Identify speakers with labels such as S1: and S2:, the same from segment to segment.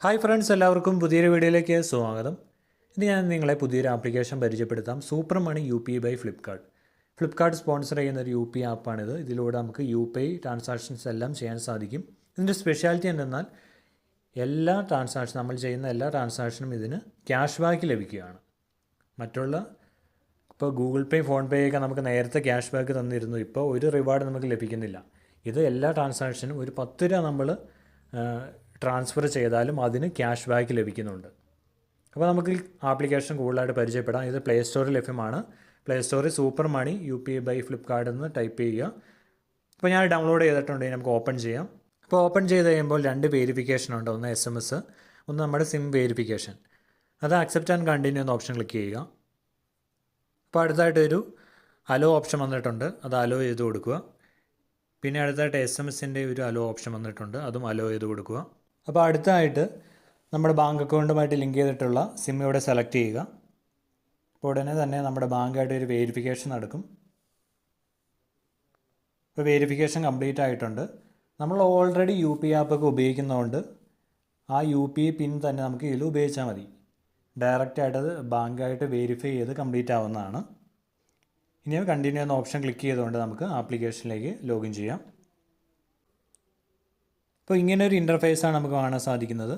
S1: Hi friends, എല്ലാവർക്കും പുതിയൊരു വീഡിയോയിലേക്ക് സ്വാഗതം. ഇന്ന് ഞാൻ നിങ്ങളെ പുതിയൊരു ആപ്ലിക്കേഷൻ പരിചയപ്പെടുത്താം. Super money UPI by Flipkart. Flipkart sponsor ചെയ്യുന്ന ഒരു UPI ആപ്പാണിത്. ഇതിലൂടെ നമുക്ക് UPI ട്രാൻസാക്ഷൻസ് എല്ലാം ചെയ്യാൻ സാധിക്കും. ഇതിൻ്റെ സ്പെഷ്യാലിറ്റി എന്തെന്നാൽ എല്ലാ ട്രാൻസാക്ഷൻ നമ്മൾ ചെയ്യുന്ന എല്ലാ ട്രാൻസാക്ഷനും ഇതിന് ക്യാഷ് ബാക്ക് ലഭിക്കുകയാണ്. മറ്റുള്ള ഇപ്പോൾ ഗൂഗിൾ പേ, ഫോൺ പേ ഒക്കെ നമുക്ക് നേരത്തെ ക്യാഷ് ബാക്ക് തന്നിരുന്നു. ഇപ്പോൾ ഒരു റിവാർഡ് നമുക്ക് ലഭിക്കുന്നില്ല. ഇത് എല്ലാ ട്രാൻസാക്ഷനും ഒരു 10 രൂപ നമ്മൾ ട്രാൻസ്ഫർ ചെയ്താലും അതിന് ക്യാഷ് ബാക്ക് ലഭിക്കുന്നുണ്ട്. അപ്പോൾ നമുക്ക് ഈ ആപ്ലിക്കേഷൻ കൂടുതലായിട്ട് പരിചയപ്പെടാം. ഇത് പ്ലേ സ്റ്റോറിൽ ലഭ്യമാണ്. പ്ലേ സ്റ്റോറിൽ super money UPI by Flipkart എന്ന് ടൈപ്പ് ചെയ്യുക. അപ്പോൾ ഞാൻ ഡൗൺലോഡ് ചെയ്തിട്ടുണ്ട്. നമുക്ക് ഓപ്പൺ ചെയ്യാം. അപ്പോൾ ഓപ്പൺ ചെയ്ത് കഴിയുമ്പോൾ 2 വേരിഫിക്കേഷൻ ഉണ്ട്. ഒന്ന് SMS, ഒന്ന് നമ്മുടെ സിം വേരിഫിക്കേഷൻ. അത് അക്സെപ്റ്റ് ആൻഡ് കണ്ടിന്യൂ എന്ന ഓപ്ഷൻ ക്ലിക്ക് ചെയ്യുക. അപ്പോൾ അടുത്തായിട്ടൊരു അലോ ഓപ്ഷൻ വന്നിട്ടുണ്ട്. അത് അലോ ചെയ്ത് കൊടുക്കുക. പിന്നെ അടുത്തായിട്ട് SMS-ൻ്റെ ഒരു അലോ ഓപ്ഷൻ വന്നിട്ടുണ്ട്. അതും അലോ ചെയ്ത് കൊടുക്കുക. അപ്പോൾ അടുത്തായിട്ട് നമ്മുടെ ബാങ്ക് അക്കൗണ്ടുമായിട്ട് ലിങ്ക് ചെയ്തിട്ടുള്ള സിം ഇവിടെ സെലക്ട് ചെയ്യുക. അപ്പോൾ ഉടനെ തന്നെ നമ്മുടെ ബാങ്കായിട്ട് ഒരു വേരിഫിക്കേഷൻ നടക്കും. ഇപ്പോൾ വേരിഫിക്കേഷൻ കംപ്ലീറ്റ് ആയിട്ടുണ്ട്. നമ്മൾ ഓൾറെഡി UPI ആപ്പൊക്കെ ഉപയോഗിക്കുന്നതുകൊണ്ട് ആ UPI പിൻ തന്നെ നമുക്ക് ഇതിൽ ഉപയോഗിച്ചാൽ മതി. ഡയറക്റ്റായിട്ട് അത് ബാങ്കായിട്ട് വെരിഫൈ ചെയ്ത് കംപ്ലീറ്റ് ആവുന്നതാണ്. ഇനി കണ്ടിന്യൂ എന്ന ഓപ്ഷൻ ക്ലിക്ക് ചെയ്തുകൊണ്ട് നമുക്ക് ആപ്ലിക്കേഷനിലേക്ക് ലോഗിൻ ചെയ്യാം. അപ്പോൾ ഇങ്ങനെ ഒരു ഇൻ്റർഫേസാണ് നമുക്ക് കാണാൻ സാധിക്കുന്നത്.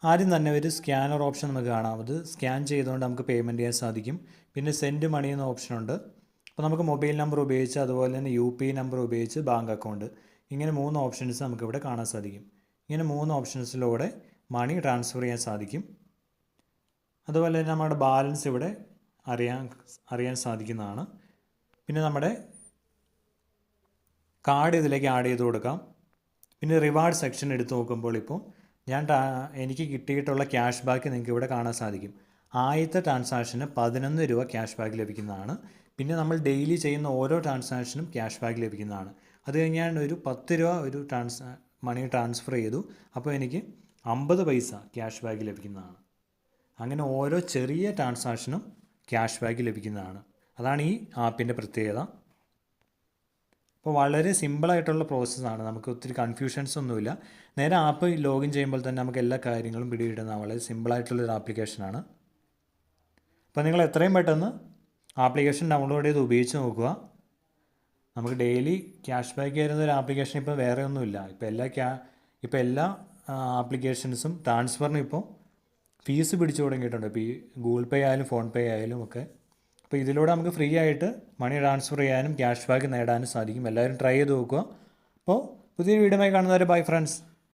S1: ആദ്യം തന്നെ ഒരു സ്കാനർ ഓപ്ഷൻ നമുക്ക് കാണാം. അത് സ്കാൻ ചെയ്തുകൊണ്ട് നമുക്ക് പേയ്മെൻറ്റ് ചെയ്യാൻ സാധിക്കും. പിന്നെ സെൻഡ് മണി എന്ന ഓപ്ഷനുണ്ട്. അപ്പോൾ നമുക്ക് മൊബൈൽ നമ്പർ ഉപയോഗിച്ച് അതുപോലെ തന്നെ UPI നമ്പർ ഉപയോഗിച്ച് ബാങ്ക് അക്കൗണ്ട്, ഇങ്ങനെ 3 ഓപ്ഷൻസ് നമുക്കിവിടെ കാണാൻ സാധിക്കും. ഇങ്ങനെ 3 ഓപ്ഷൻസിലൂടെ മണി ട്രാൻസ്ഫർ ചെയ്യാൻ സാധിക്കും. അതുപോലെ തന്നെ നമ്മുടെ ബാലൻസ് ഇവിടെ അറിയാൻ സാധിക്കുന്നതാണ്. പിന്നെ നമ്മുടെ കാർഡ് ഇതിലേക്ക് ആഡ് ചെയ്ത് കൊടുക്കാം. പിന്നെ റിവാർഡ് സെക്ഷൻ എടുത്ത് നോക്കുമ്പോൾ ഇപ്പോൾ എനിക്ക് കിട്ടിയിട്ടുള്ള ക്യാഷ് ബാക്ക് നിങ്ങൾക്ക് ഇവിടെ കാണാൻ സാധിക്കും. ആദ്യത്തെ ട്രാൻസാക്ഷന് 11 രൂപ ക്യാഷ് ബാക്ക് ലഭിക്കുന്നതാണ്. പിന്നെ നമ്മൾ ഡെയിലി ചെയ്യുന്ന ഓരോ ട്രാൻസാക്ഷനും ക്യാഷ് ബാക്ക് ലഭിക്കുന്നതാണ്. അത് കഴിഞ്ഞാൽ ഒരു 10 രൂപ ഒരു മണി ട്രാൻസ്ഫർ ചെയ്തു. അപ്പോൾ എനിക്ക് 50 പൈസ ക്യാഷ് ബാക്ക് ലഭിക്കുന്നതാണ്. അങ്ങനെ ഓരോ ചെറിയ ട്രാൻസാക്ഷനും ക്യാഷ് ബാക്ക് ലഭിക്കുന്നതാണ്. അതാണ് ഈ ആപ്പിൻ്റെ പ്രത്യേകത. അപ്പോൾ വളരെ സിമ്പിളായിട്ടുള്ള പ്രോസസ്സാണ്. നമുക്ക് ഒത്തിരി കൺഫ്യൂഷൻസ് ഒന്നുമില്ല. നേരെ ആപ്പ് ലോഗിൻ ചെയ്യുമ്പോൾ തന്നെ നമുക്ക് എല്ലാ കാര്യങ്ങളും പിടികിട്ടുന്ന വളരെ സിമ്പിളായിട്ടുള്ളൊരു ആപ്ലിക്കേഷനാണ്. അപ്പോൾ നിങ്ങൾ എത്രയും പെട്ടെന്ന് ആപ്ലിക്കേഷൻ ഡൗൺലോഡ് ചെയ്ത് ഉപയോഗിച്ച് നോക്കുക. നമുക്ക് ഡെയിലി ക്യാഷ് ബാക്ക് തരുന്ന ഒരു ആപ്ലിക്കേഷൻ ഇപ്പോൾ വേറെ ഒന്നുമില്ല. ഇപ്പോൾ എല്ലാ ആപ്ലിക്കേഷൻസും ട്രാൻസ്ഫറിന് ഇപ്പോൾ ഫീസ് പിടിച്ചു തുടങ്ങിയിട്ടുണ്ട്. ഇപ്പോൾ ഈ ഗൂഗിൾ പേ ആയാലും ഫോൺ പേ ആയാലും ഒക്കെ. അപ്പോൾ ഇതിലൂടെ നമുക്ക് ഫ്രീ ആയിട്ട് മണി ട്രാൻസ്ഫർ ചെയ്യാനും ക്യാഷ് ബാക്ക് നേടാനും സാധിക്കും. എല്ലാവരും ട്രൈ ചെയ്ത് നോക്കുക. അപ്പോൾ പുതിയൊരു വീഡിയോയുമായി കാണുന്നവരെ ബൈ ഫ്രണ്ട്സ്.